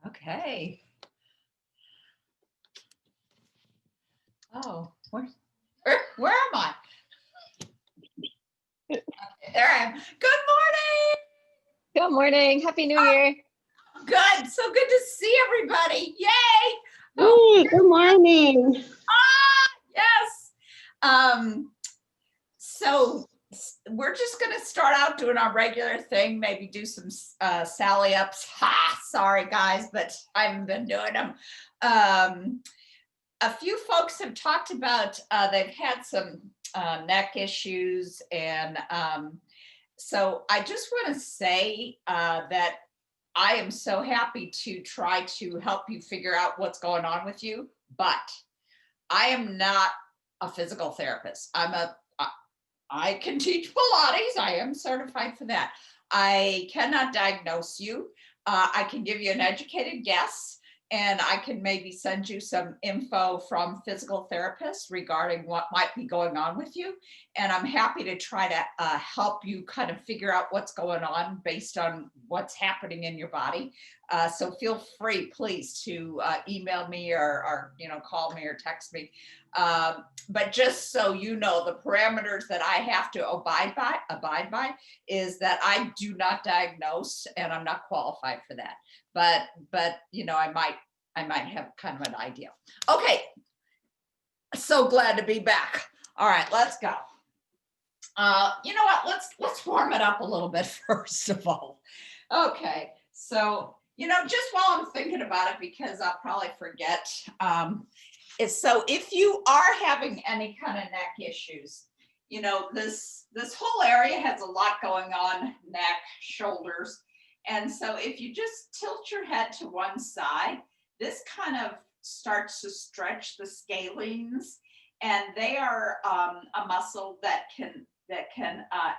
Okay. Oh, where am I? Okay, there I am. Good morning. Good morning. Happy New Year. Good. So good to see everybody. Yay. Hey, good morning. Yes. So we're just going to start out doing our regular thing, maybe do some Sally ups. Ha, sorry guys, but I haven't been doing them. A few folks have talked about they've had some neck issues, and so I just want to say that I am so happy to try to help you figure out what's going on with you, but I am not a physical therapist. I can teach Pilates. I am certified for that. I cannot diagnose you. I can give you an educated guess, and I can maybe send you some info from physical therapists regarding what might be going on with you. And I'm happy to try to help you kind of figure out what's going on based on what's happening in your body. So feel free, please, to email me or call me or text me. But just so you know, the parameters that I have to abide by is that I do not diagnose, and I'm not qualified for that. But I might have kind of an idea. Okay, so glad to be back. All right, let's go. You know what? Let's warm it up a little bit first of all. Okay, so just while I'm thinking about it, because I'll probably forget. So if you are having any kind of neck issues, this whole area has a lot going on, neck, shoulders. And so if you just tilt your head to one side, this kind of starts to stretch the scalenes, and they are a muscle that can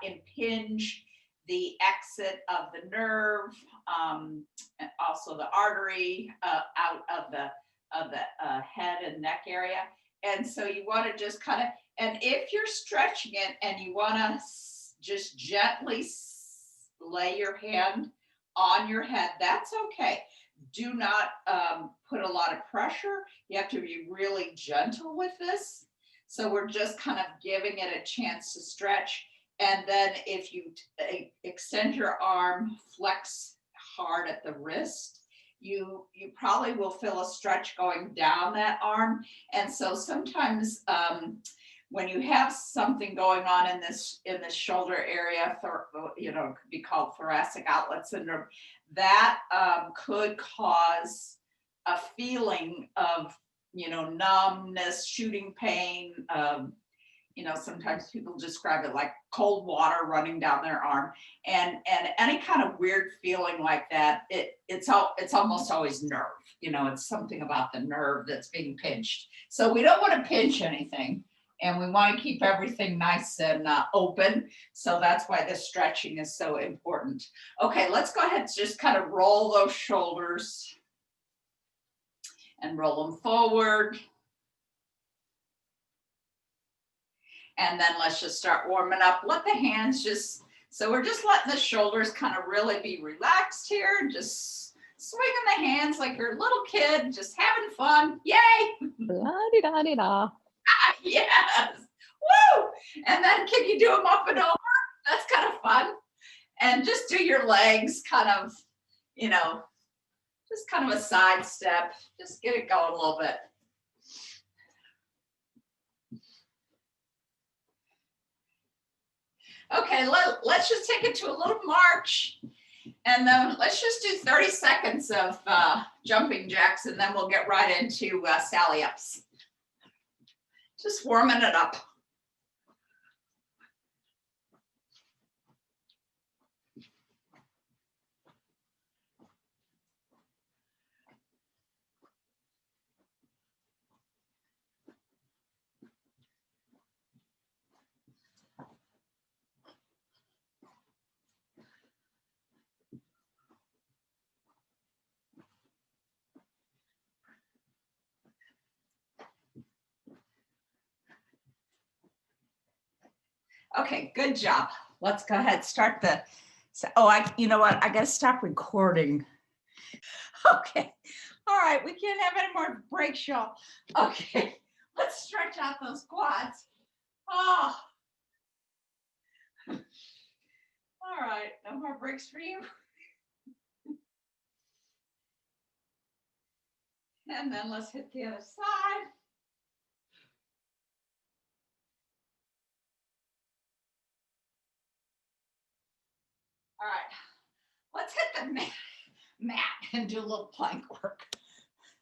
impinge the exit of the nerve, and also the artery out of the head and neck area. And so you want to just kind of, and if you're stretching it and you want to just gently lay your hand on your head, that's okay. Do not put a lot of pressure. You have to be really gentle with this. So we're just kind of giving it a chance to stretch. And then if you extend your arm, flex hard at the wrist, you probably will feel a stretch going down that arm. And so sometimes when you have something going on in this shoulder area, it could be called thoracic outlet syndrome, that could cause a feeling of numbness, shooting pain. Sometimes people describe it like cold water running down their arm, and any kind of weird feeling like that. It's almost always nerve. It's something about the nerve that's being pinched. So we don't want to pinch anything, and we want to keep everything nice and open. So that's why the stretching is so important. Okay, let's go ahead and just kind of roll those shoulders and roll them forward. And then let's just start warming up. Let the hands so we're just letting the shoulders kind of really be relaxed here. Just swinging the hands like you're a little kid, just having fun. Yay! La-di-da-di-da. Yes. Woo! And then can you do them up and over? That's kind of fun. And just do your legs kind of, just kind of a side step. Just get it going a little bit. Okay, let's just take it to a little march, and then let's just do 30 seconds of jumping jacks, and then we'll get right into Sally ups. Just warming it up. Okay, good job. Let's go ahead, start you know what? I gotta stop recording Okay. All right. We can't have any more breaks, y'all. Okay. Let's stretch out those quads. Oh. All right. No more breaks for you. And then let's hit the other side. All right. Let's hit the mat and do a little plank work.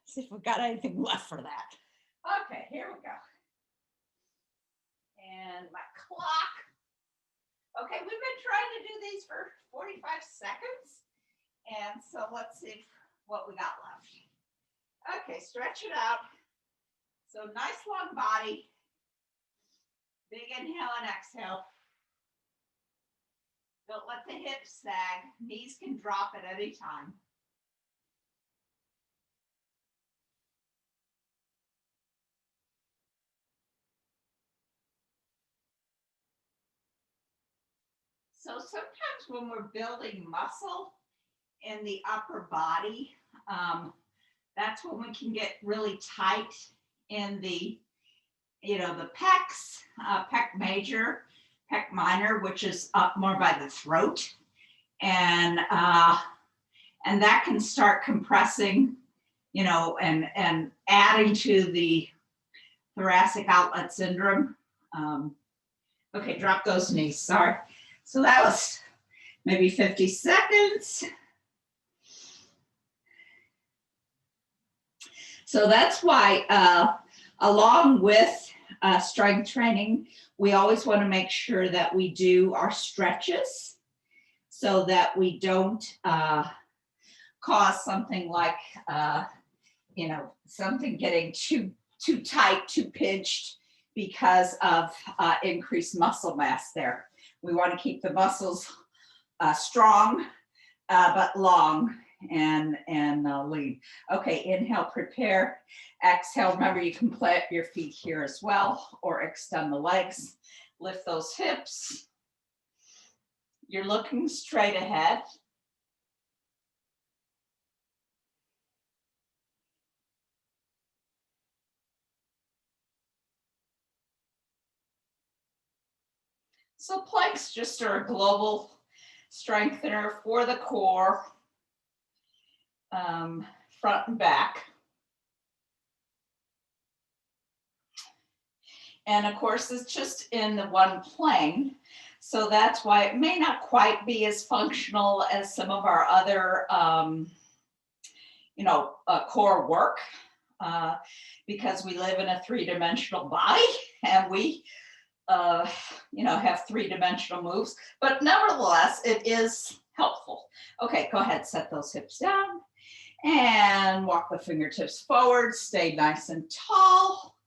See if we've got anything left for that. Okay, here we go. And my clock. Okay, we've been trying to do these for 45 seconds. And so let's see what we got left. Okay, stretch it out. So nice long body. Big inhale and exhale. Don't let the hips sag. Knees can drop at any time. So sometimes when we're building muscle in the upper body, that's when we can get really tight in the, the pecs, pec major, pec minor, which is up more by the throat. And that can start compressing, and adding to the thoracic outlet syndrome. Okay, drop those knees, sorry. So that was maybe 50 seconds. So that's why, along with strength training, we always want to make sure that we do our stretches so that we don't cause something like, something getting too tight, too pinched because of increased muscle mass there. We want to keep the muscles strong, but long and lean. Okay, inhale, prepare. Exhale, remember you can plant your feet here as well or extend the legs. Lift those hips. You're looking straight ahead. So planks just are a global strengthener for the core, front and back. And of course, it's just in the one plane. So that's why it may not quite be as functional as some of our other, core work, because we live in a three-dimensional body and we, have three-dimensional moves, but nevertheless, it is helpful. Okay, go ahead, set those hips down and walk the fingertips forward, stay nice and tall.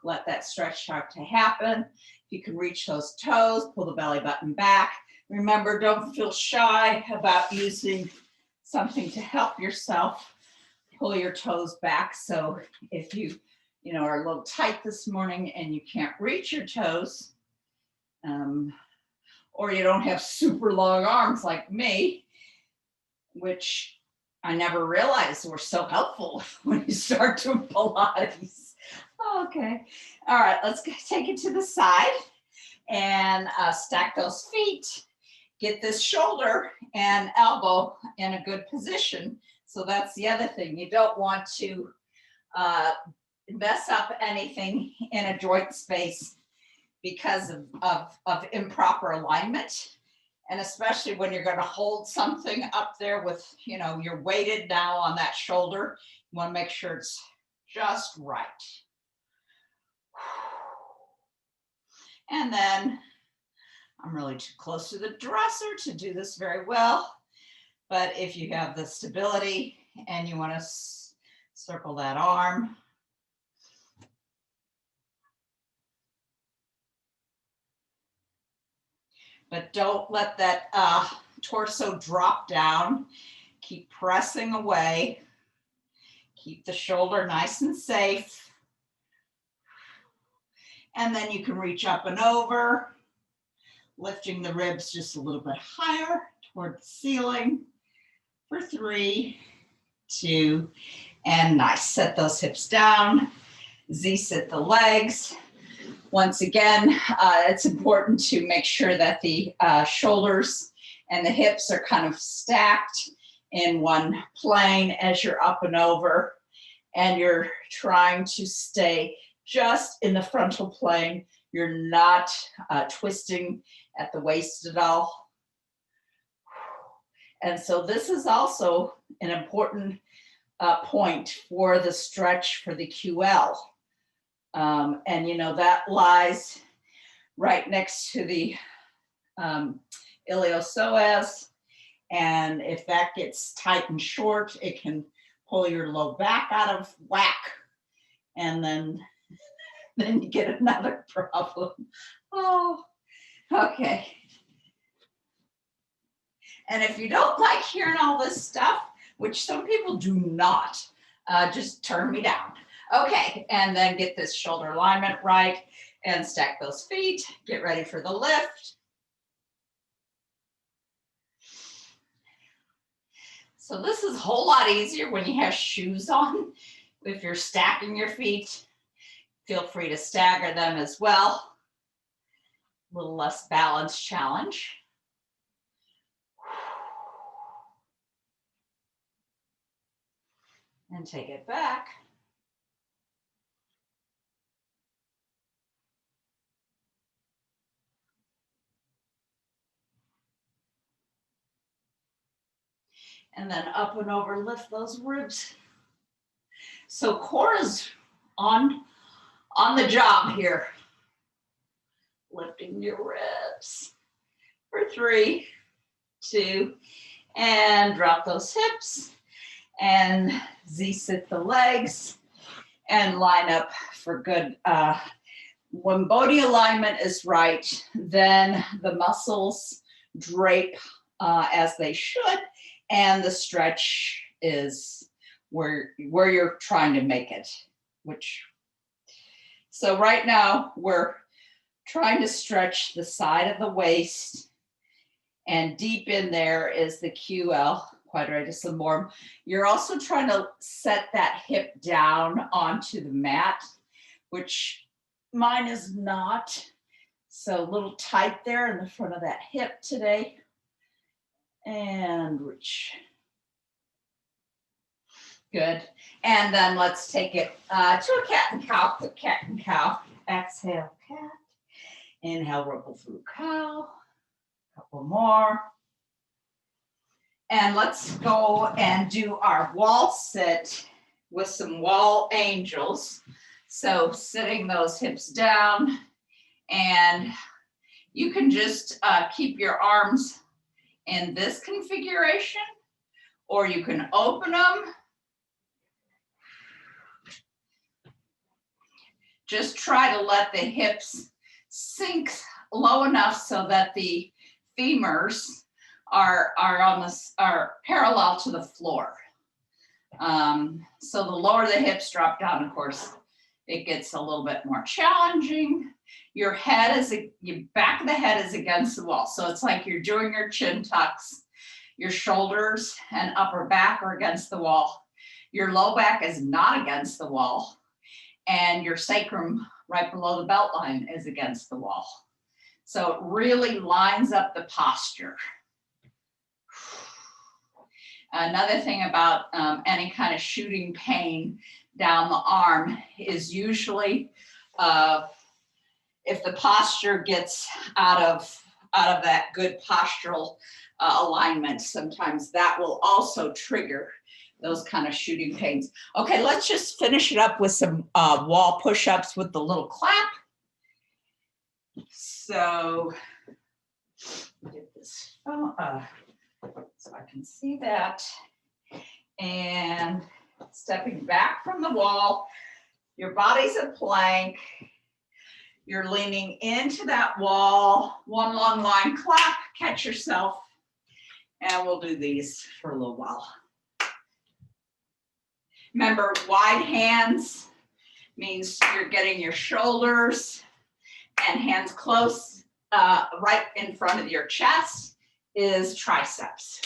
Let that stretch start to happen. If you can reach those toes, pull the belly button back. Remember, don't feel shy about using something to help yourself. Pull your toes back. So if you are a little tight this morning and you can't reach your toes, or you don't have super long arms like me, which I never realized were so helpful when you start doing Pilates. Okay. All right, let's take it to the side and stack those feet. Get this shoulder and elbow in a good position. So that's the other thing. You don't want to mess up anything in a joint space because of improper alignment. And especially when you're going to hold something up there with, you're weighted now on that shoulder. You want to make sure it's just right. And then I'm really too close to the dresser to do this very well. But if you have the stability and you want to circle that arm, but don't let that torso drop down. Keep pressing away. Keep the shoulder nice and safe. And then you can reach up and over, lifting the ribs just a little bit higher toward the ceiling. for 3, 2, and nice. Set those hips down. Z-sit the legs. Once again, it's important to make sure that the shoulders and the hips are kind of stacked in one plane as you're up and over, and you're trying to stay just in the frontal plane. You're not twisting at the waist at all. And so this is also an important point for the stretch for the QL. And you know, that lies right next to the iliopsoas. And if that gets tight and short, it can pull your low back out of whack. And then you get another problem. Oh, okay. And if you don't like hearing all this stuff, which some people do not, just turn me down. Okay, and then get this shoulder alignment right and stack those feet. Get ready for the lift. So this is a whole lot easier when you have shoes on. If you're stacking your feet, feel free to stagger them as well. A little less balance challenge. And take it back. And then up and over, lift those ribs. So core is on the job here. Lifting your ribs for 3, 2, and drop those hips. And Z-sit the legs and line up for good. When body alignment is right, then the muscles drape as they should, and the stretch is where you're trying to make it. So right now we're trying to stretch the side of the waist, and deep in there is the QL, quadratus lumborum. You're also trying to set that hip down onto the mat, which mine is not. So a little tight there in the front of that hip today. And reach. Good. And then let's take it to a cat and cow. Quick cat and cow. Exhale, cat. Inhale, ripple through cow. Couple more. And let's go and do our wall sit with some wall angels. So sitting those hips down, and you can just keep your arms in this configuration, or you can open them. Just try to let the hips sink low enough so that the femurs are parallel to the floor. So the lower the hips drop down, of course, it gets a little bit more challenging. Your back of the head is against the wall. So it's like you're doing your chin tucks. Your shoulders and upper back are against the wall. Your low back is not against the wall. And your sacrum right below the belt line is against the wall. So it really lines up the posture. Another thing about any kind of shooting pain down the arm is usually if the posture gets out of that good postural alignment, sometimes that will also trigger those kind of shooting pains. Okay, let's just finish it up with some wall push-ups with the little clap. So get this so I can see that. And stepping back from the wall, your body's a plank. You're leaning into that wall, one long line clap, catch yourself, and we'll do these for a little while. Remember, wide hands means you're getting your shoulders and hands close, right in front of your chest is triceps.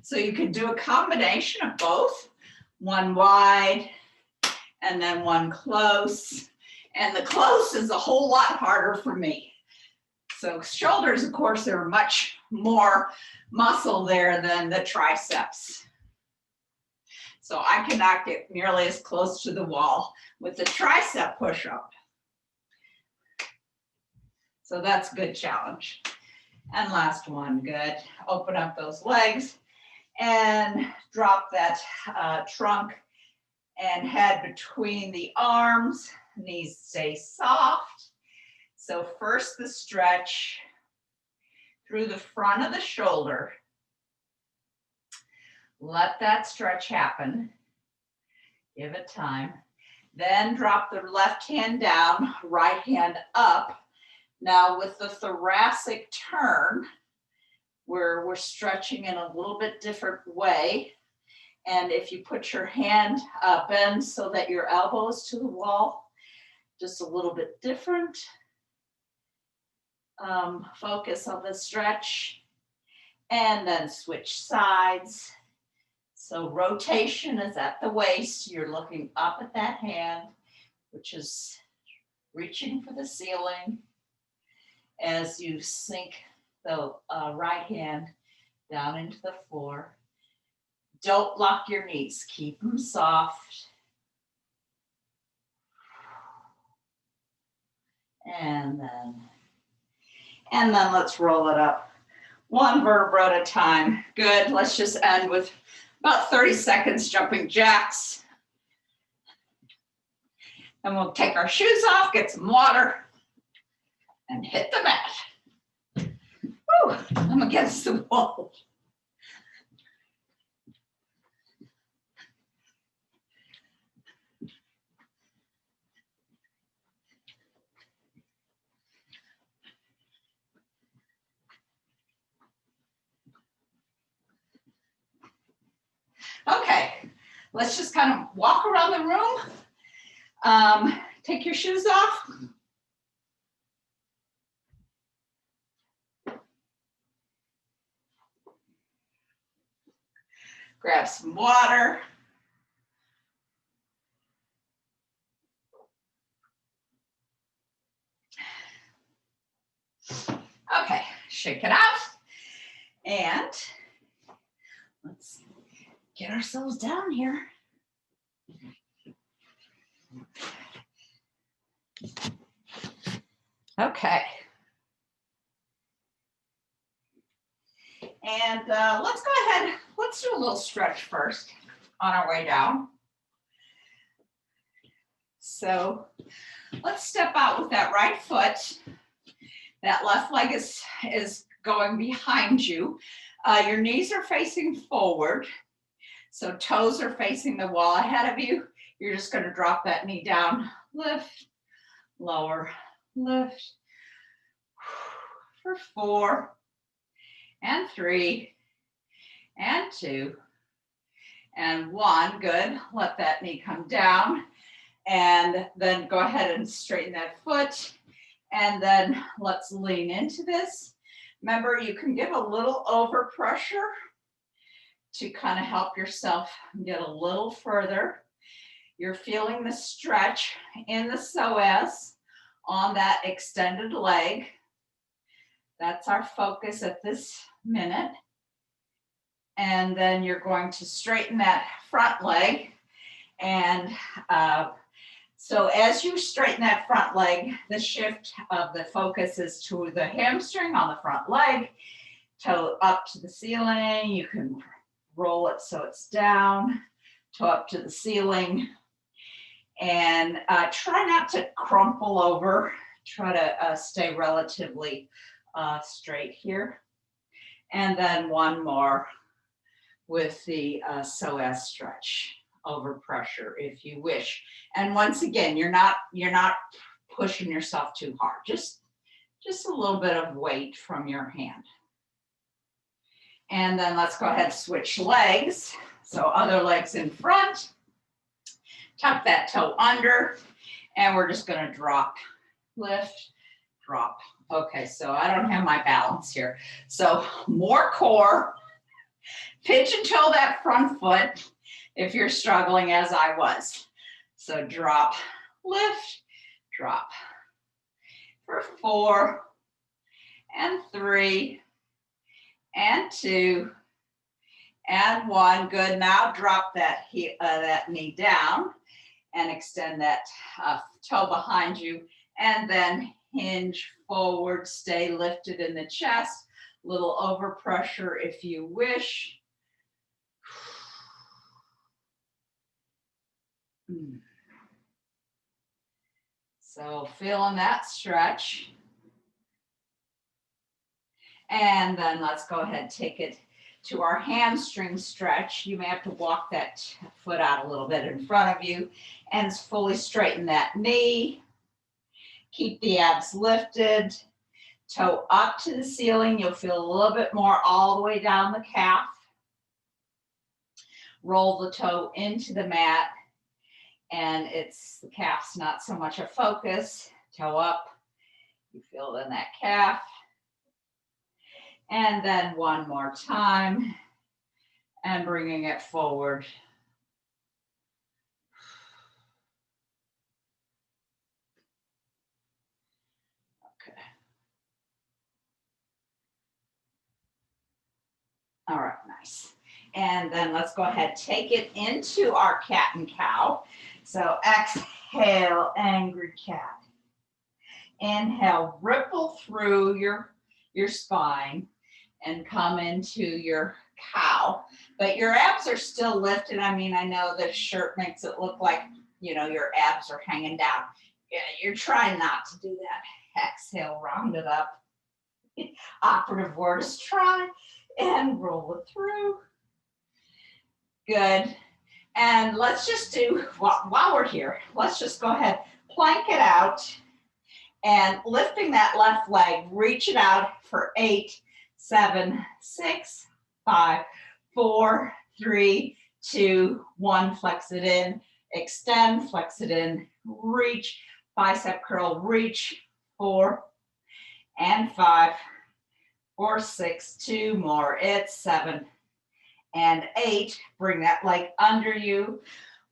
So you can do a combination of both, one wide and then one close. And the close is a whole lot harder for me. So shoulders, of course, there are much more muscle there than the triceps. So I cannot get nearly as close to the wall with the tricep push-up. So that's a good challenge. And last one, good. Open up those legs and drop that trunk and head between the arms. Knees stay soft. So first the stretch through the front of the shoulder. Let that stretch happen. Give it time. Then drop the left hand down, right hand up. Now with the thoracic turn, we're stretching in a little bit different way. And if you put your hand bend so that your elbow is to the wall, just a little bit different. Focus on the stretch and then switch sides. So rotation is at the waist. You're looking up at that hand, which is reaching for the ceiling as you sink the right hand down into the floor. Don't lock your knees. Keep them soft. And then let's roll it up. One vertebra at a time. Good. Let's just end with about 30 seconds jumping jacks. And we'll take our shoes off, get some water, and hit the mat. Woo, I'm against the wall. Okay, let's just kind of walk around the room. Take your shoes off. Grab some water. Okay, shake it out. And let's get ourselves down here. Okay. And let's go ahead. Let's do a little stretch first on our way down. So let's step out with that right foot. That left leg is going behind you. Your knees are facing forward. So toes are facing the wall ahead of you. You're just going to drop that knee down, lift, lower, lift. For 4 and 3 and 2 and 1. Good. Let that knee come down and then go ahead and straighten that foot. And then let's lean into this. Remember, you can give a little overpressure to kind of help yourself get a little further. You're feeling the stretch in the psoas on that extended leg. That's our focus at this minute. And then you're going to straighten that front leg. And so as you straighten that front leg, the shift of the focus is to the hamstring on the front leg, toe up to the ceiling. You can roll it so it's down, toe up to the ceiling. And try not to crumple over. Try to stay relatively straight here. And then one more with the psoas stretch over pressure if you wish. And once again, you're not pushing yourself too hard. Just a little bit of weight from your hand. And then let's go ahead and switch legs. So other legs in front. Tuck that toe under, and we're just going to drop, lift, drop. Okay, so I don't have my balance here. So more core, Pinch and toe that front foot if you're struggling as I was. So drop, lift, drop. For 4 and 3 and 2 and 1. Good. Now drop that knee down and extend that toe behind you, and then hinge forward. Stay lifted in the chest. Little overpressure if you wish. So feeling that stretch. And then let's go ahead and take it to our hamstring stretch. You may have to walk that foot out a little bit in front of you and fully straighten that knee. Keep the abs lifted. Toe up to the ceiling. You'll feel a little bit more all the way down the calf. Roll the toe into the mat, and the calf's not so much a focus. Toe up. You feel it in that calf. And then one more time, and bringing it forward. Okay. All right, nice. And then let's go ahead, take it into our cat and cow. So exhale, angry cat. Inhale, ripple through your spine and come into your cow. But your abs are still lifted. I mean, I know the shirt makes it look like, your abs are hanging down. Yeah, you're trying not to do that. Exhale, round it up. Operative word is try, and roll it through. Good. And let's just do, while we're here, let's just go ahead, plank it out, and lifting that left leg, reach it out for 8, 7, 6, 5, 4, 3, 2, 1. Flex it in, extend, flex it in, reach, bicep curl, reach, 4 and 5, 4, 6, 2 more. It's 7 and 8. Bring that leg under you.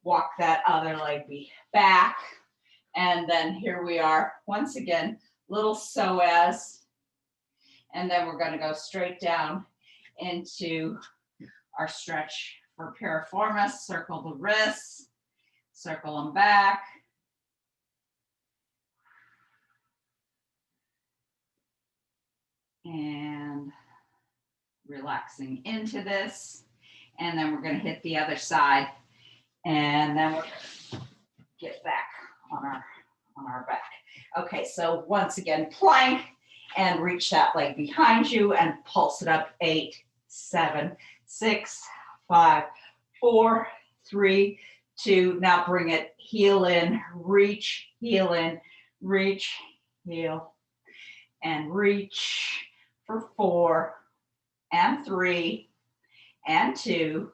Walk that other leg back. And then here we are, once again, little psoas. And then we're going to go straight down into our stretch for piriformis. Circle the wrists, circle them back. And relaxing into this. And then we're going to hit the other side. And then we're going to get back on our back. Okay, so once again, plank and reach that leg behind you and pulse it up. 8, 7, 6, 5, 4, 3, 2. Now bring it heel in, reach, heel in, reach, heel, and reach for 4 and 3 and 2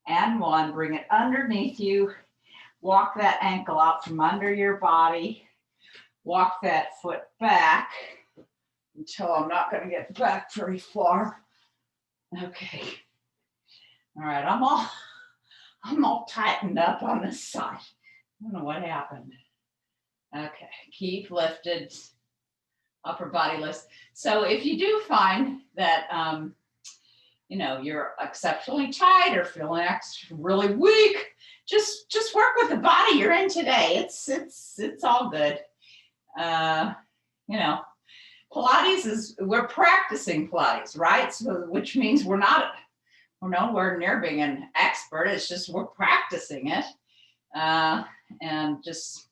and 1. Bring it underneath you. Walk that ankle out from under your body. Walk that foot back until I'm not going to get back very far. Okay. All right, I'm all tightened up on this side. I don't know what happened. Okay, keep lifted, upper body lifts. So if you do find that you're exceptionally tight or feeling really weak, just work with the body you're in today. It's all good. Pilates we're practicing Pilates, right? So which means we're nowhere near being an expert. It's just we're practicing it and just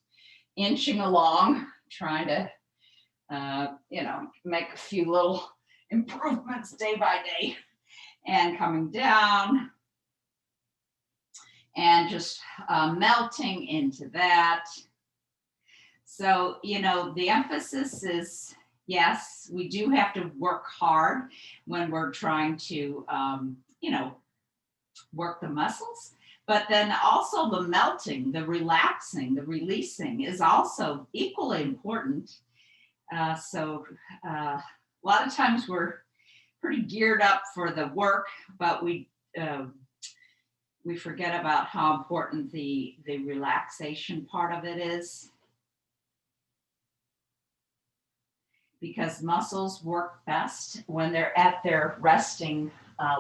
inching along, trying to make a few little improvements day by day, and coming down and just melting into that. So, the emphasis is, yes, we do have to work hard when we're trying to, work the muscles, but then also the melting, the relaxing, the releasing is also equally important. So a lot of times we're pretty geared up for the work, but we forget about how important the relaxation part of it is. Because muscles work best when they're at their resting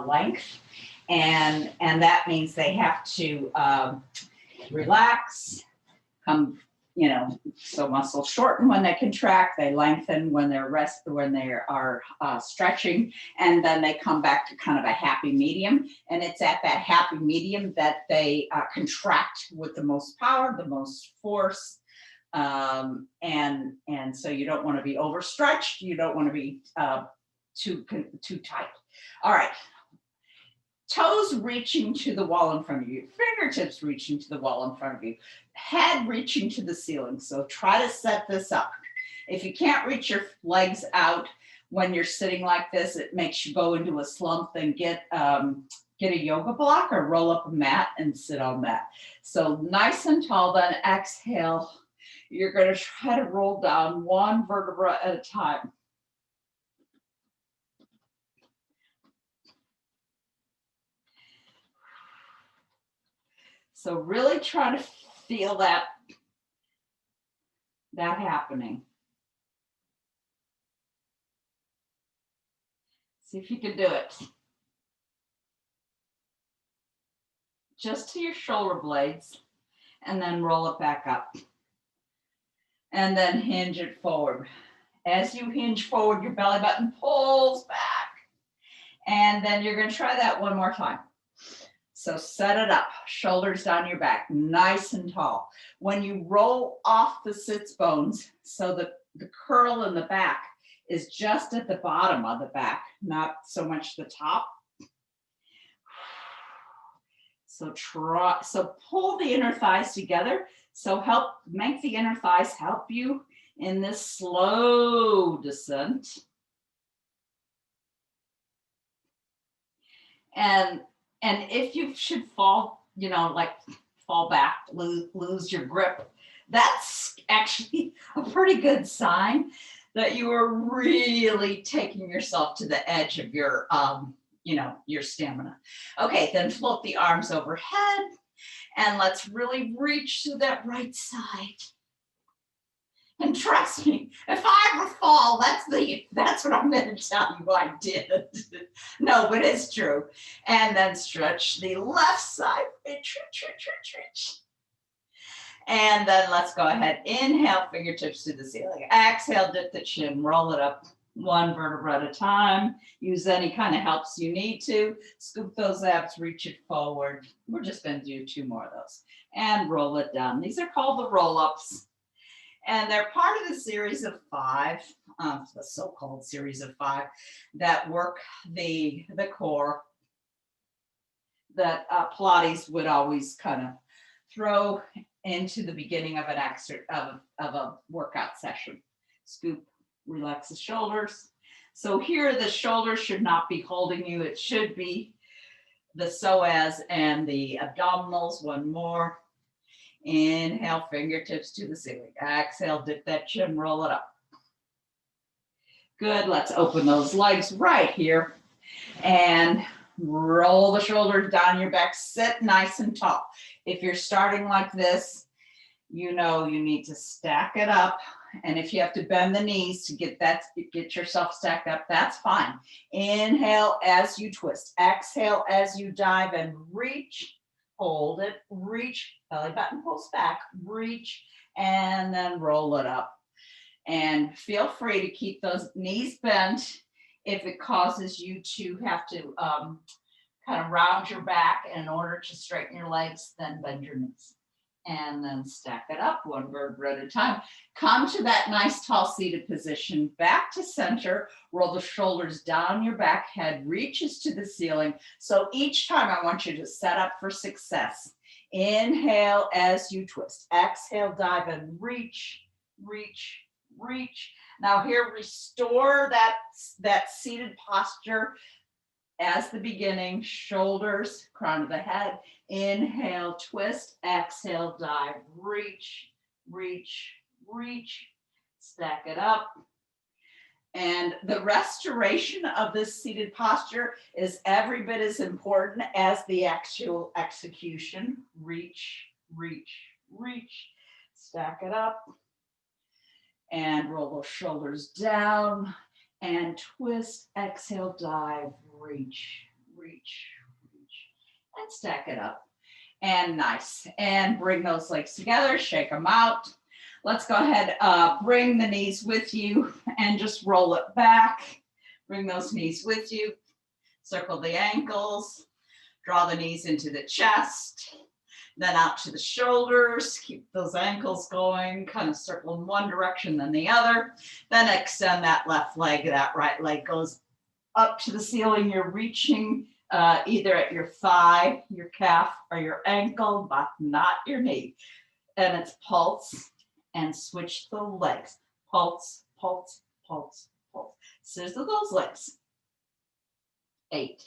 length. And that means they have to relax, come, so muscles shorten when they contract, they lengthen when they're when they are stretching, and then they come back to kind of a happy medium. And it's at that happy medium that they contract with the most power, the most force. And so you don't want to be overstretched. You don't want to be too tight. All right. Toes reaching to the wall in front of you, fingertips reaching to the wall in front of you, head reaching to the ceiling. So try to set this up. If you can't reach your legs out when you're sitting like this, it makes you go into a slump. Then get a yoga block or roll up a mat and sit on that. So nice and tall, then exhale. You're going to try to roll down one vertebra at a time. So really try to feel that happening. See if you can do it. Just to your shoulder blades, and then roll it back up. And then hinge it forward. As you hinge forward, your belly button pulls back. And then you're going to try that one more time. So set it up, shoulders down your back, nice and tall. When you roll off the sits bones, so the curl in the back is just at the bottom of the back, not so much the top. So pull the inner thighs together. So make the inner thighs help you in this slow descent. And if you should fall, fall back, lose your grip, that's actually a pretty good sign that you are really taking yourself to the edge of your, your stamina. Okay, then float the arms overhead, and let's really reach to that right side. And trust me, if I ever fall, that's what I'm going to tell you I did. No, but it's true. And then stretch the left side. Reach. And then let's go ahead. Inhale, fingertips to the ceiling. Exhale, dip the chin, roll it up one vertebra at a time. Use any kind of helps you need to. Scoop those abs, reach it forward. We're just going to do 2 more of those. And roll it down. These are called the roll-ups. And they're part of the series of 5, the so-called series of 5, that work the core that Pilates would always kind of throw into the beginning of of a workout session. Scoop, relax the shoulders. So here the shoulders should not be holding you. It should be the psoas and the abdominals. One more. Inhale, fingertips to the ceiling. Exhale, dip that chin, roll it up. Good. Let's open those legs right here and roll the shoulders down your back. Sit nice and tall. If you're starting like this, you need to stack it up. And if you have to bend the knees to get yourself stacked up, that's fine. Inhale as you twist. Exhale as you dive and reach. Hold it, reach, belly button pulls back, reach, and then roll it up. And feel free to keep those knees bent. If it causes you to have to kind of round your back in order to straighten your legs, then bend your knees. And then stack it up one vertebra at a time. Come to that nice tall seated position, back to center, roll the shoulders down your back, head reaches to the ceiling. So each time I want you to set up for success. Inhale as you twist. Exhale, dive and reach, reach, reach. Now here, restore that seated posture. As the beginning, shoulders, crown of the head. Inhale, twist. Exhale, dive, reach, reach, reach. Stack it up. And the restoration of this seated posture is every bit as important as the actual execution. Reach, reach, reach. Stack it up and roll those shoulders down and twist, exhale, dive, reach, reach, reach, and stack it up. And nice. And bring those legs together, shake them out. Let's go ahead, bring the knees with you and just roll it back. Bring those knees with you. Circle the ankles. Draw the knees into the chest. Then out to the shoulders. Keep those ankles going. Kind of circle in one direction, then the other. Then extend that left leg. That right leg goes up to the ceiling. You're reaching either at your thigh, your calf, or your ankle, but not your knee. And it's pulse. And switch the legs. Pulse, pulse, pulse, pulse. Scissor those legs. 8.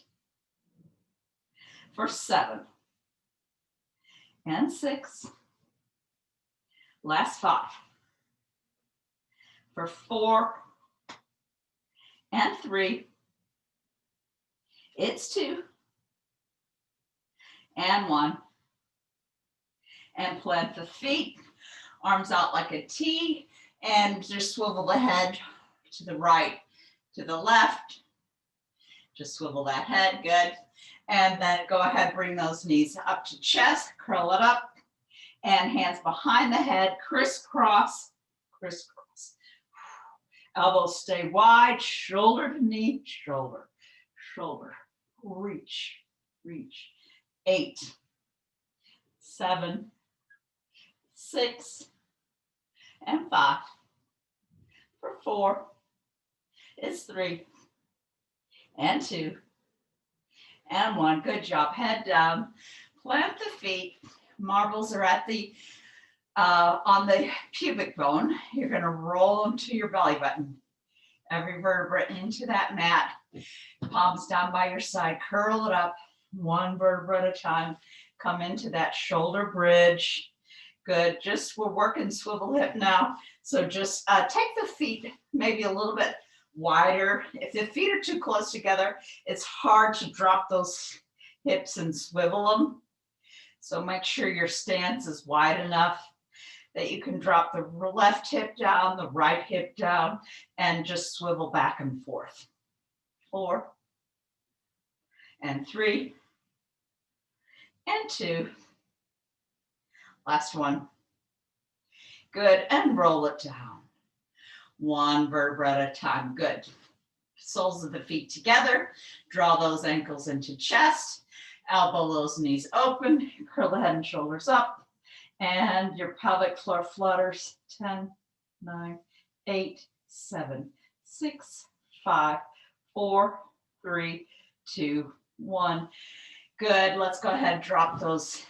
For 7. And 6. Last 5. For 4. And 3. It's 2. And 1. And plant the feet. Arms out like a T, and just swivel the head to the right, to the left. Just swivel that head, good. And then go ahead, bring those knees up to chest, curl it up, and hands behind the head, crisscross, crisscross. Elbows stay wide, shoulder to knee, shoulder, shoulder. Reach, reach. 8, 7, 6, and 5. For 4 is 3, and 2, and 1. Good job. Head down. Plant the feet. Marbles are at the on the pubic bone. You're going to roll them to your belly button. Every vertebra into that mat. Palms down by your side. Curl it up. One vertebra at a time. Come into that shoulder bridge. Good. Just we're working swivel hip now. So just take the feet maybe a little bit wider. If the feet are too close together, it's hard to drop those hips and swivel them. So make sure your stance is wide enough that you can drop the left hip down, the right hip down, and just swivel back and forth. 4, and 3, and 2. Last one. Good, and roll it down. One vertebra at a time, good. Soles of the feet together, draw those ankles into chest, elbow those knees open, curl the head and shoulders up, and your pelvic floor flutters. 10, 9, 8, 7, 6, 5, 4, 3, 2, 1. Good. Let's go ahead and drop those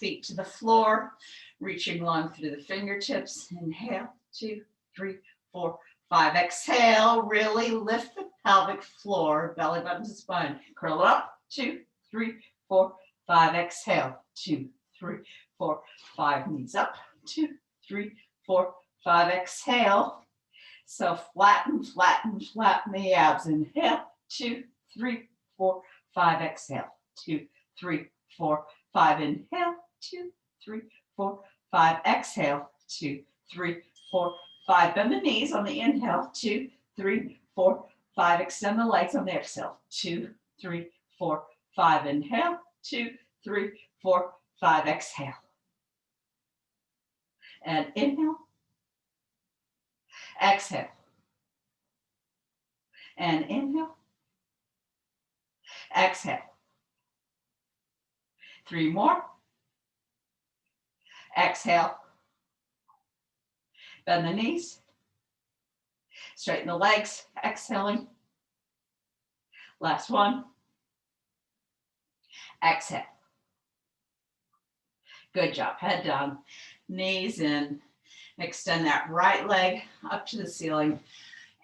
feet to the floor, reaching long through the fingertips. Inhale, 2, 3, 4, 5. Exhale, really lift the pelvic floor, belly button to spine. Curl up, 2, 3, 4, 5. Exhale, 2, 3, 4, 5. Knees up, 2, 3, 4, 5. Exhale. So flatten, flatten, flatten the abs. Inhale, 2, 3, 4, 5. Exhale, 2, 3, 4, 5. Inhale, 2, 3, 4, 5. Exhale, 2, 3, 4, 5. Bend the knees on the inhale. 2, 3, 4, 5. Extend the legs on the exhale. 2, 3, 4, 5. Inhale. 2, 3, 4, 5. Exhale. And inhale. Exhale. And inhale. Exhale. 3 more. Exhale. Bend the knees. Straighten the legs. Exhaling. Last one. Exhale. Good job. Head down. Knees in. Extend that right leg up to the ceiling.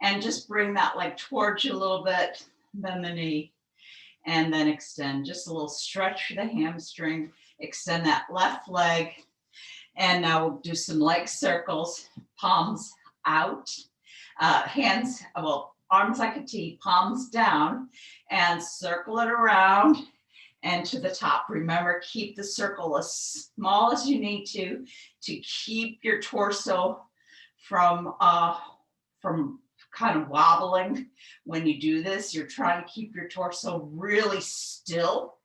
And just bring that leg towards you a little bit. Bend the knee. And then extend. Just a little stretch for the hamstring. Extend that left leg. And now we'll do some leg circles. Palms out. Hands, well, arms like a T, palms down, and circle it around and to the top. Remember, keep the circle as small as you need to keep your torso from kind of wobbling. When you do this, you're trying to keep your torso really still.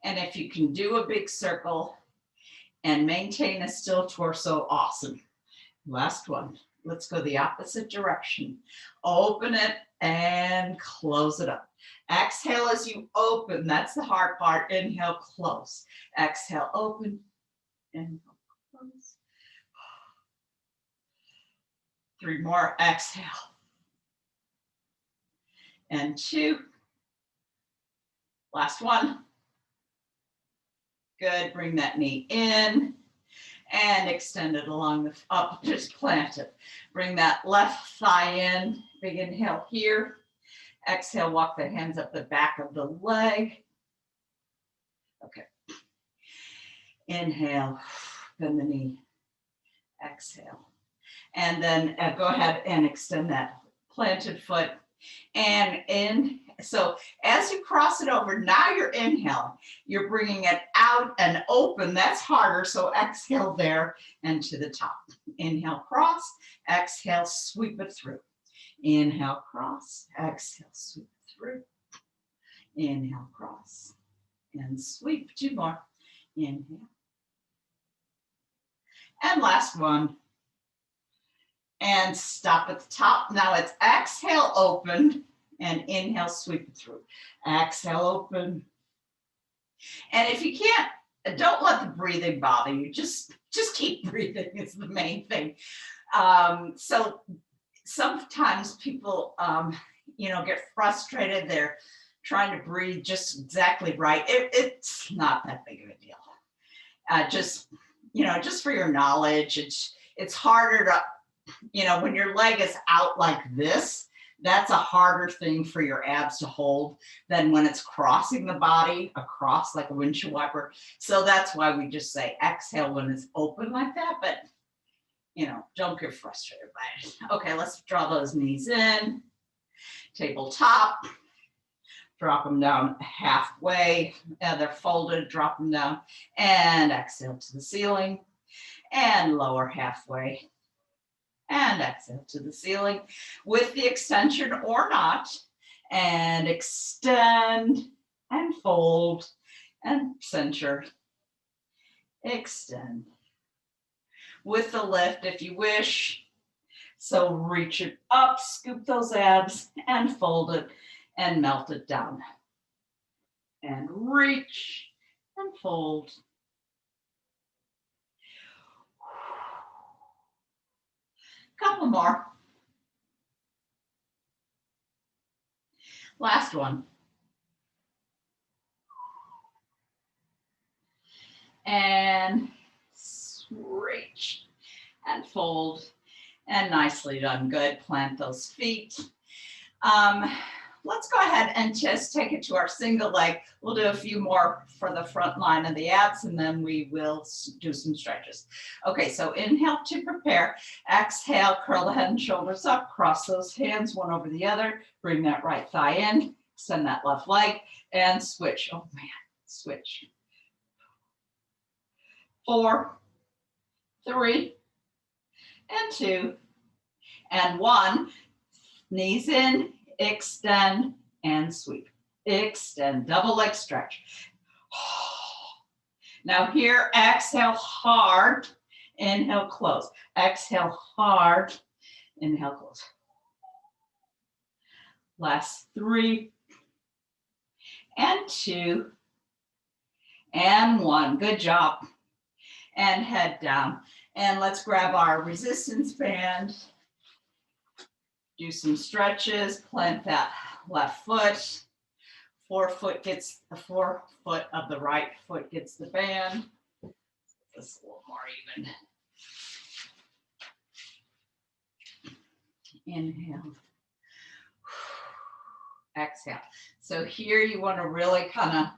And if you can do a big circle and maintain a still torso, awesome. Last one. Let's go the opposite direction. Open it and close it up. Exhale as you open. That's the hard part. Inhale, close. Exhale, open. Inhale, close. 3 more. Exhale. And 2. Last one. Good. Bring that knee in and extend it along the up. Just plant it. Bring that left thigh in. Big inhale here. Exhale, walk the hands up the back of the leg. Okay. Inhale, bend the knee. Exhale. And then go ahead and extend that planted foot. And in. So as you cross it over, now you're inhaling. You're bringing it out and open. That's harder. So exhale there and to the top. Inhale, cross. Exhale, sweep it through. Inhale, cross. Exhale, sweep it through. Inhale, cross. And sweep. 2 more. Inhale. And last one. And stop at the top. Now it's exhale, open. And inhale, sweep it through. Exhale, open. And if you can't, don't let the breathing bother you. Just keep breathing is the main thing. So sometimes people, get frustrated. They're trying to breathe just exactly right. It's not that big of a deal. Just for your knowledge, it's harder to, when your leg is out like this, that's a harder thing for your abs to hold than when it's crossing the body across like a windshield wiper. So that's why we just say exhale when it's open like that, but don't get frustrated by it. Okay, let's draw those knees in, tabletop, drop them down halfway, they're folded, drop them down, and exhale to the ceiling, and lower halfway. And exhale to the ceiling with the extension or not. And extend and fold and center. Extend. With the lift if you wish. So reach it up, scoop those abs and fold it and melt it down. And reach and fold. Couple more. Last one. And reach and fold. And nicely done. Good. Plant those feet. Let's go ahead and just take it to our single leg. We'll do a few more for the front line of the abs, and then we will do some stretches. Okay, so inhale to prepare. Exhale, curl the head and shoulders up. Cross those hands one over the other. Bring that right thigh in. Extend that left leg and switch. Oh man, switch. 4, 3, and 2, and 1. Knees in. Extend and sweep. Extend, double leg stretch. Now here, exhale hard, inhale, close. Exhale hard, inhale, close. Last 3, and 2, and 1. Good job. And head down. And let's grab our resistance band. Do some stretches, plant that left foot. 4 foot gets the 4 foot of the right foot gets the band. This a little more even. Inhale. Exhale. So here you want to really kind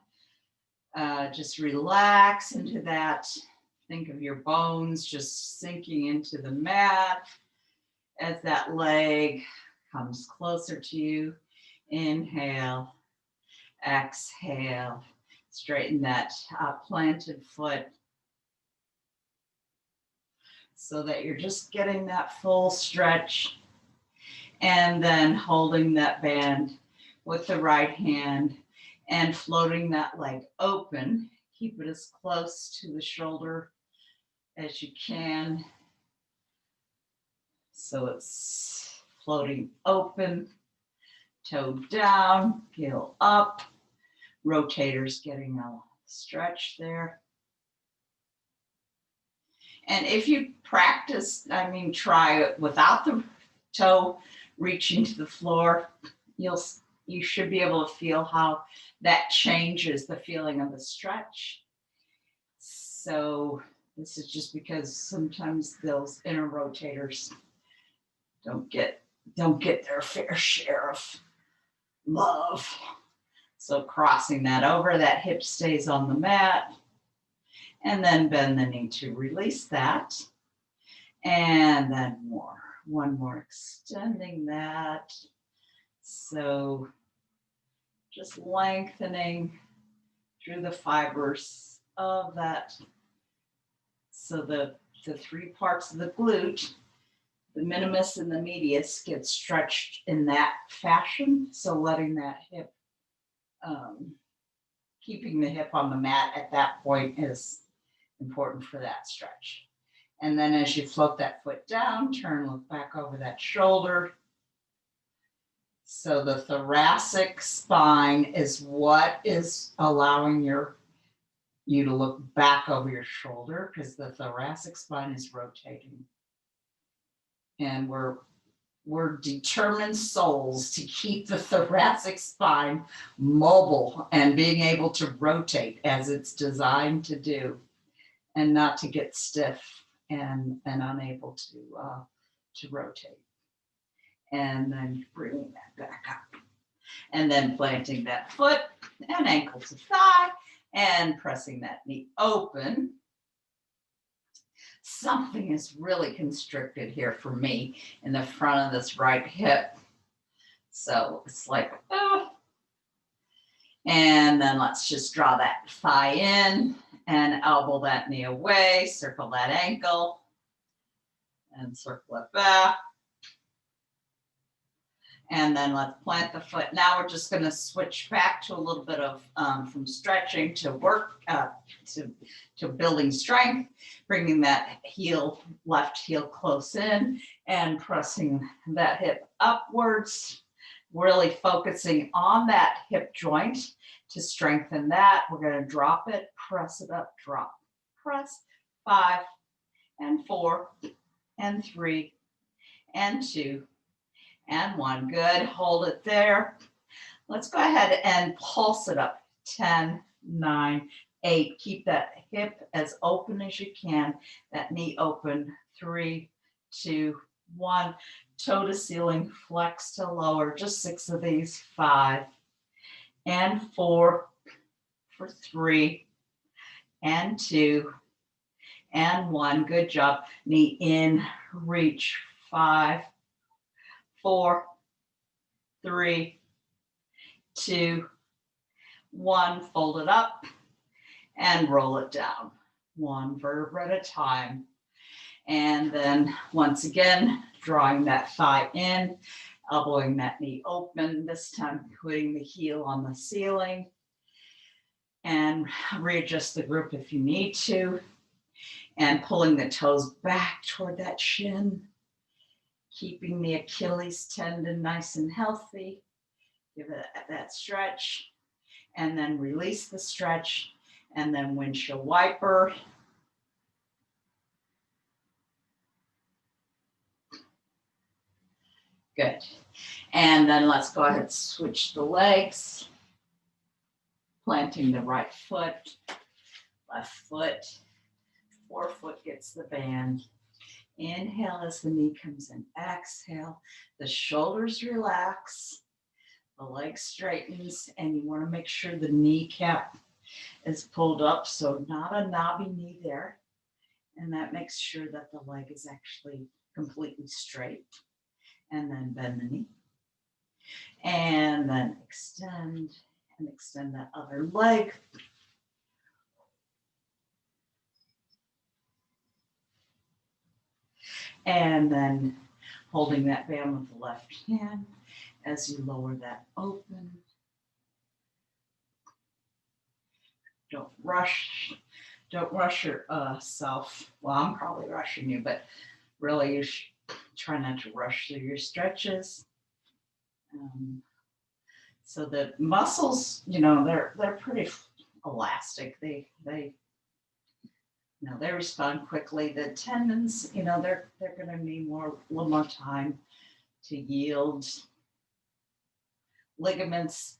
of just relax into that. Think of your bones just sinking into the mat as that leg comes closer to you. Inhale, exhale, straighten that planted foot so that you're just getting that full stretch, and then holding that band with the right hand and floating that leg open. Keep it as close to the shoulder as you can. So it's floating open, toe down, heel up, rotators getting a stretch there. And if you practice, try it without the toe reaching to the floor, you should be able to feel how that changes the feeling of the stretch. So this is just because sometimes those inner rotators don't get their fair share of love. So crossing that over, that hip stays on the mat, and then bend the knee to release that. And then one more, extending that. So just lengthening through the fibers of that. So the three parts of the glute, the minimus and the medius, get stretched in that fashion. So letting that hip, keeping the hip on the mat at that point is important for that stretch. And then as you float that foot down, turn, look back over that shoulder. So the thoracic spine is what is allowing you to look back over your shoulder, because the thoracic spine is rotating. And we're determined souls to keep the thoracic spine mobile and being able to rotate as it's designed to do, and not to get stiff and unable to rotate. And then bringing that back up. And then planting that foot and ankle to thigh and pressing that knee open. Something is really constricted here for me in the front of this right hip. So it's like, oh. And then let's just draw that thigh in and elbow that knee away, circle that ankle and circle it back. And then let's plant the foot. Now we're just going to switch back to a little bit of from stretching to work to building strength, bringing that left heel close in and pressing that hip upwards, really focusing on that hip joint to strengthen that. We're going to drop it, press it up, drop, press, 5 and 4 and 3 and 2 and 1. Good. Hold it there. Let's go ahead and pulse it up. 10, 9, 8. Keep that hip as open as you can. That knee open. 3, 2, 1. Toe to ceiling. Flex to lower. Just 6 of these. 5 and 4 for 3 and 2 and 1. Good job. Knee in. Reach. 5, 4, 3, 2, 1. Fold it up and roll it down. 1 vertebra at a time. And then once again, drawing that thigh in, elbowing that knee open, this time putting the heel on the ceiling. And readjust the grip if you need to. And pulling the toes back toward that shin. Keeping the Achilles tendon nice and healthy. Give it that stretch. And then release the stretch. And then windshield wiper. Good. And then let's go ahead and switch the legs. Planting the right foot, left foot, forefoot gets the band. Inhale as the knee comes in. Exhale. The shoulders relax. The leg straightens, and you want to make sure the kneecap is pulled up, so not a knobby knee there. And that makes sure that the leg is actually completely straight. And then bend the knee. And then extend and extend that other leg. And then holding that band with the left hand as you lower that open. Don't rush yourself. Well, I'm probably rushing you, but really you should try not to rush through your stretches. So the muscles, they're pretty elastic. They respond quickly. The tendons, they're going to need a little more time to yield. Ligaments,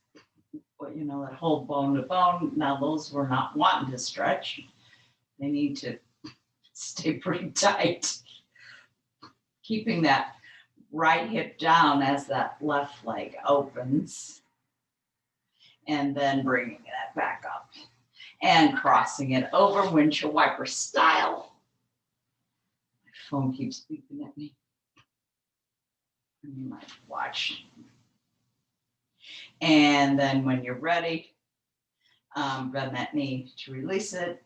that hold bone to bone. Now those we're not wanting to stretch. They need to stay pretty tight. Keeping that right hip down as that left leg opens. And then bringing that back up and crossing it over windshield wiper style. My phone keeps beeping at me. You might watch. And then when you're ready, bend that knee to release it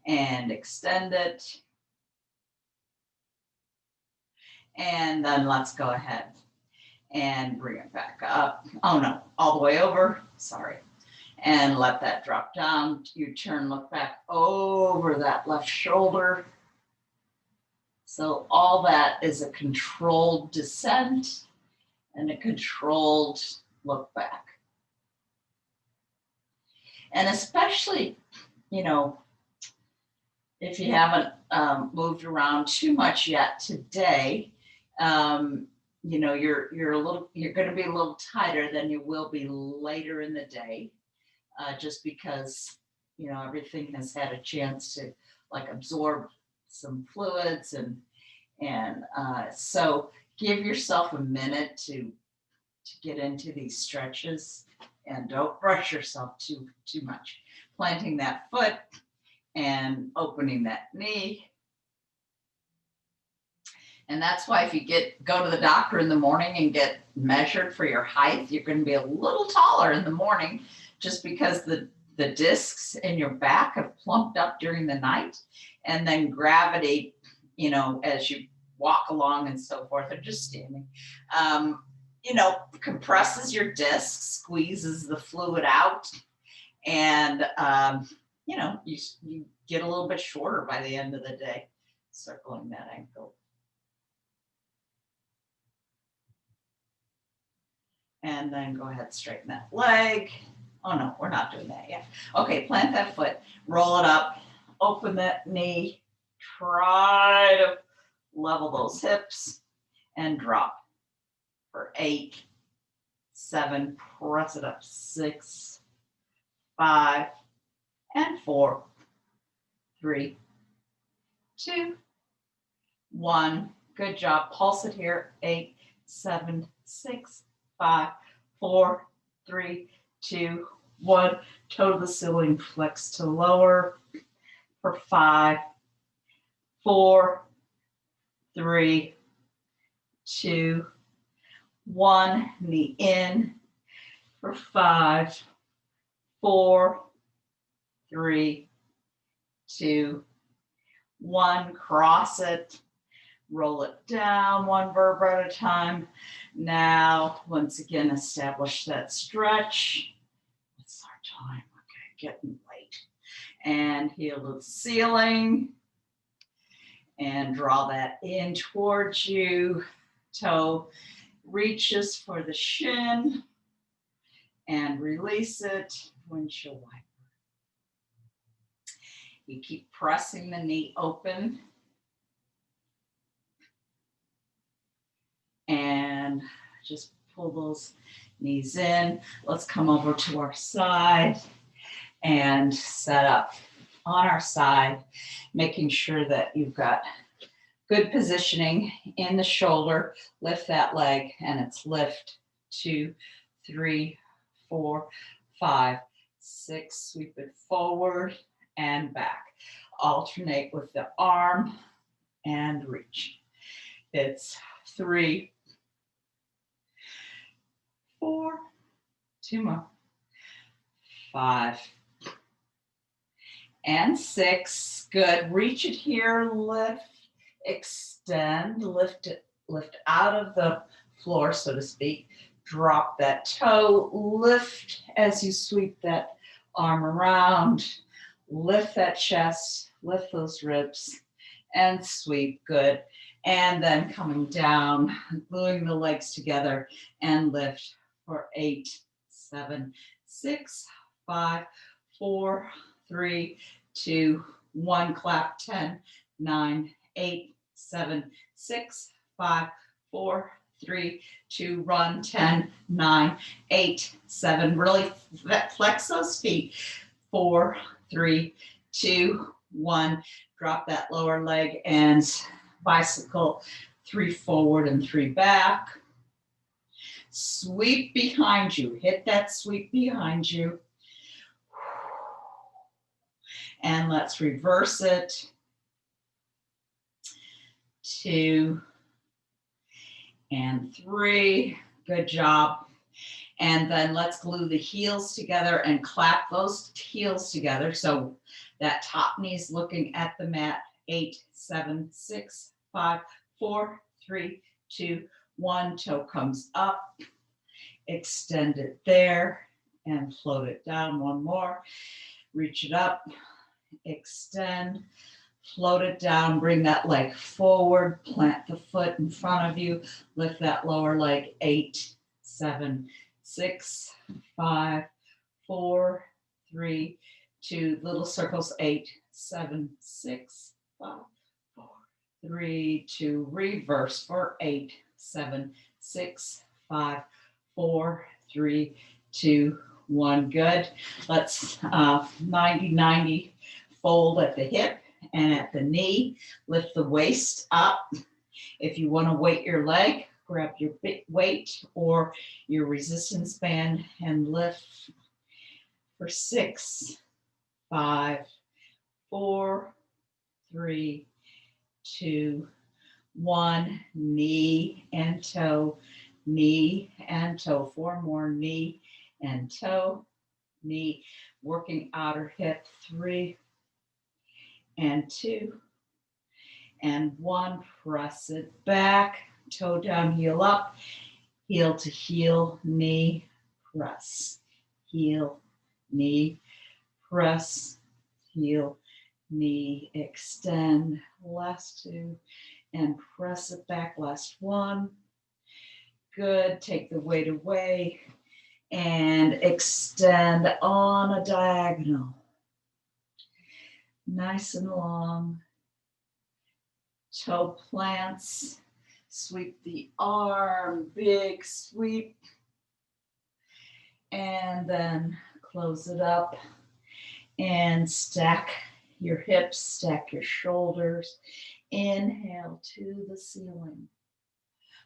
and extend it. And then let's go ahead and bring it back up. Oh no, all the way over, sorry. And let that drop down. You turn, look back over that left shoulder. So all that is a controlled descent and a controlled look back. And especially, if you haven't moved around too much yet today, you're going to be a little tighter than you will be later in the day, just because everything has had a chance to absorb some fluids and so give yourself a minute to get into these stretches and don't rush yourself too much. Planting that foot and opening that knee. And that's why if you go to the doctor in the morning and get measured for your height, you're going to be a little taller in the morning just because the discs in your back have plumped up during the night. And then gravity, as you walk along and so forth, or just standing, compresses your discs, squeezes the fluid out. And, you get a little bit shorter by the end of the day, circling that ankle. And then go ahead, straighten that leg. Oh no, we're not doing that yet. Okay, plant that foot, roll it up, open that knee, try to level those hips and drop for 8, 7, press it up, 6, 5, and 4, 3, 2, 1. Good job. Pulse it here. 8, 7, 6, 5, 4, 3, 2, 1. Toe to the ceiling, flex to lower for 5, 4, 3, 2, 1. Knee in for 5, 4, 3, 2, 1. Cross it. Roll it down one vertebra at a time. Now, once again, establish that stretch. It's our time. Okay, getting late. And heel to the ceiling. And draw that in towards you. Toe reaches for the shin. And release it. Windshield wiper. You keep pressing the knee open. And just pull those knees in. Let's come over to our side and set up on our side, making sure that you've got good positioning in the shoulder. Lift that leg, and it's lift 2, 3, 4, 5, 6. Sweep it forward and back. Alternate with the arm and reach. It's 3, 4, 2 more, 5, and 6. Good. Reach it here, lift, extend, lift it, lift out of the floor, so to speak. Drop that toe, lift as you sweep that arm around, lift that chest, lift those ribs, and sweep. Good. And then coming down, gluing the legs together and lift for 8, 7, 6, 5, 4, 3, 2, 1. Clap. 10, 9, 8, 7, 6, 5, 4, 3, 2, run. 10, 9, 8, 7. Really flex those feet. 4, 3, 2, 1. Drop that lower leg and bicycle 3 forward and 3 back. Sweep behind you. Hit that sweep behind you. And let's reverse it. 2 and 3. Good job. And then let's glue the heels together and clap those heels together. So that top knee's looking at the mat. 8, 7, 6, 5, 4, 3, 2, 1. Toe comes up. Extend it there and float it down. One more. Reach it up. Extend. Float it down. Bring that leg forward. Plant the foot in front of you. Lift that lower leg. 8, 7, 6, 5, 4, 3, 2. Little circles. 8, 7, 6, 5, 4, 3, 2. Reverse for 8, 7, 6, 5, 4, 3, 2, 1. Good. Let's 90-90 fold at the hip and at the knee. Lift the waist up. If you want to weight your leg, grab your weight or your resistance band and lift for 6, 5, 4, 3, 2, 1. Knee and toe, knee and toe. 4 more. Knee and toe, knee. Working outer hip. 3 and 2 and 1. Press it back. Toe down, heel up. Heel to heel, knee, press. Heel, knee, press. Heel, knee, extend. Last 2 and press it back. Last 1. Good. Take the weight away and extend on a diagonal. Nice and long. Toe plants. Sweep the arm. Big sweep. And then close it up and stack your hips, stack your shoulders. Inhale to the ceiling.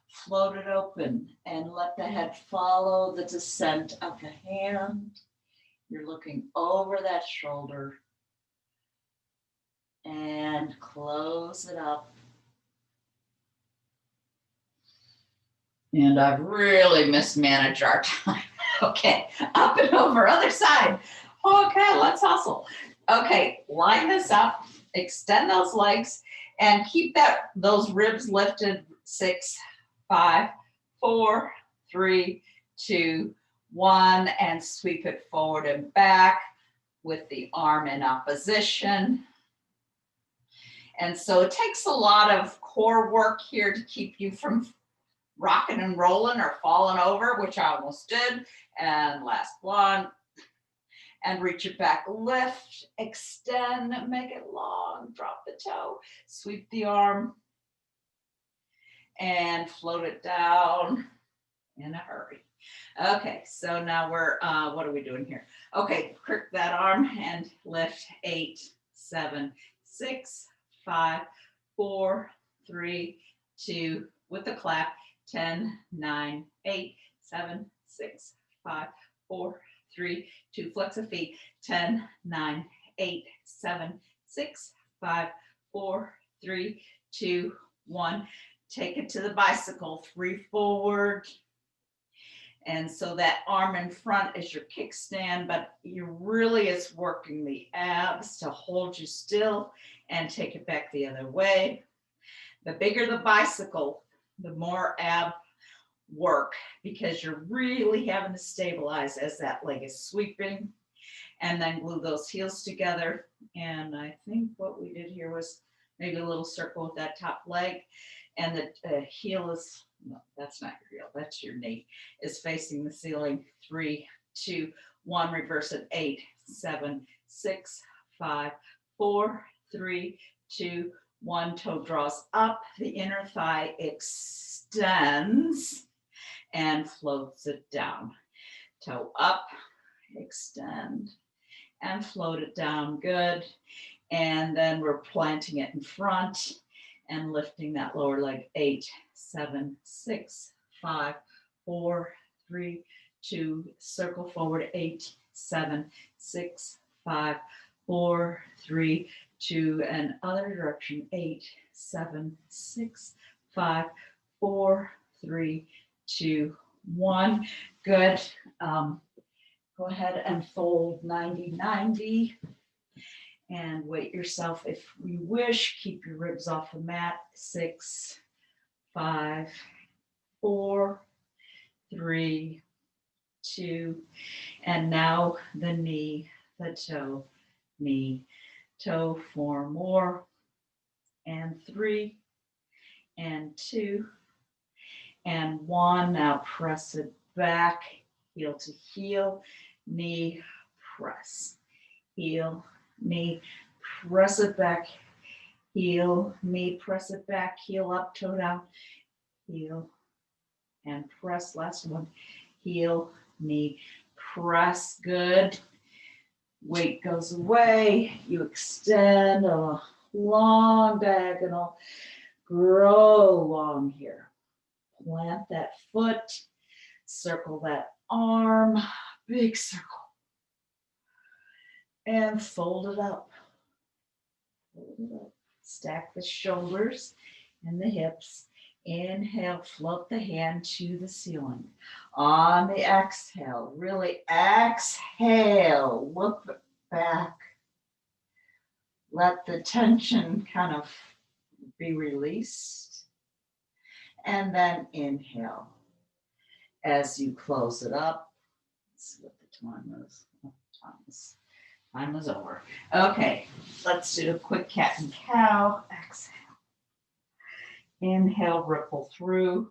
Float it open and let the head follow the descent of the hand. You're looking over that shoulder and close it up. And I've really mismanaged our time. Okay, up and over, other side. Okay, let's hustle. Okay, line this up, extend those legs, and keep those ribs lifted. 6, 5, 4, 3, 2, 1, and sweep it forward and back with the arm in opposition. And so it takes a lot of core work here to keep you from rocking and rolling or falling over, which I almost did. And last one. And reach it back, lift, extend, make it long, drop the toe, sweep the arm, and float it down in a hurry. Okay, so now we're, what are we doing here? Okay, crick that arm and lift. 8, 7, 6, 5, 4, 3, 2, with the clap. 10, 9, 8, 7, 6, 5, 4, 3, 2, flex the feet. 10, 9, 8, 7, 6, 5, 4, 3, 2, 1. Take it to the bicycle. 3 forward And so that arm in front is your kickstand, but you really is working the abs to hold you still and take it back the other way. The bigger the bicycle, the more ab work, because you're really having to stabilize as that leg is sweeping, and then glue those heels together. And I think what we did here was maybe a little circle with that top leg, and the heel is, no, that's not your heel, that's your knee, is facing the ceiling. 3, 2, 1, reverse it. 8, 7, 6, 5, 4, 3, 2, 1. Toe draws up, the inner thigh extends and floats it down. Toe up, extend, and float it down. Good. And then we're planting it in front and lifting that lower leg. 8, 7, 6, 5, 4, 3, 2, circle forward. 8, 7, 6, 5, 4, 3, 2, and other direction. 8, 7, 6, 5, 4, 3, 2, 1. Good. Go ahead and fold 90-90 and weight yourself if you wish. Keep your ribs off the mat. 6, 5, 4, 3, 2, and now the knee, the toe, knee, toe. 4 more, and 3, and 2, and 1. Now press it back, heel to heel, knee, press, heel, knee, press it back, heel, knee, press it back, heel up, toe down, heel, and press. Last one, heel, knee, press. Good. Weight goes away. You extend a long diagonal, grow long here. Plant that foot, circle that arm, big circle, and fold it up. Fold it up. Stack the shoulders and the hips. Inhale, float the hand to the ceiling. On the exhale, really exhale, look back. Let the tension kind of be released. And then inhale as you close it up. Let's see what the time is. Time is over. Okay, let's do a quick cat and cow. Exhale. Inhale, ripple through.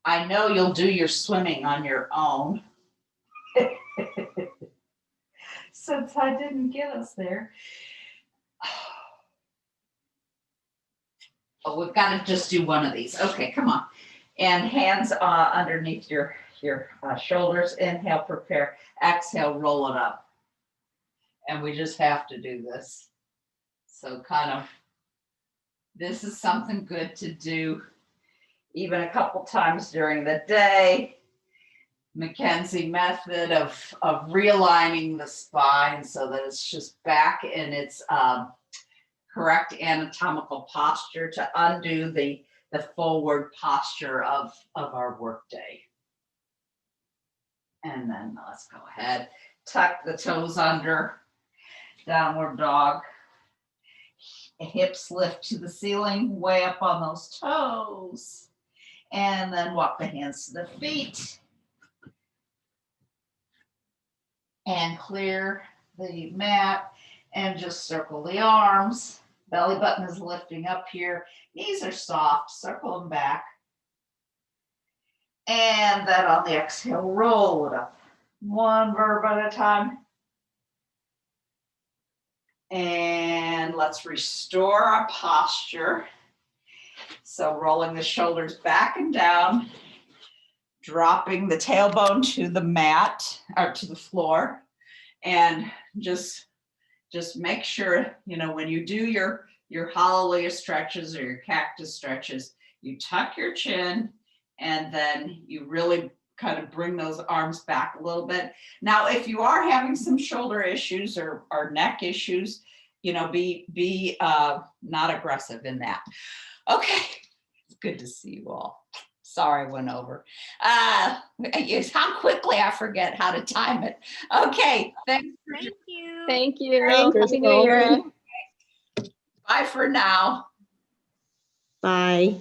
I know you'll do your swimming on your own. Since I didn't get us there. Oh, we've got to just do one of these. Okay, come on. And hands underneath your shoulders. Inhale, prepare. Exhale, roll it up. And we just have to do this. So kind of, this is something good to do even a couple times during the day. Mackenzie method of realigning the spine so that it's just back in its correct anatomical posture to undo the forward posture of our workday. And then let's go ahead, tuck the toes under, downward dog. Hips lift to the ceiling, way up on those toes. And then walk the hands to the feet. And clear the mat and just circle the arms. Belly button is lifting up here. Knees are soft, circle them back. And then on the exhale, roll it up. One verb at a time. And let's restore our posture. So rolling the shoulders back and down, dropping the tailbone to the mat or to the floor, and just make sure, you know, when you do your hallelujah stretches or your cactus stretches, you tuck your chin and then you really kind of bring those arms back a little bit. Now, if you are having some shoulder issues or neck issues, you know, be not aggressive in that. Okay, it's good to see you all. Sorry, I went over. How quickly I forget how to time it. Okay, thanks. Thank you. Thank you. Thank you, Happy New Year. Nicole. Bye for now. Bye.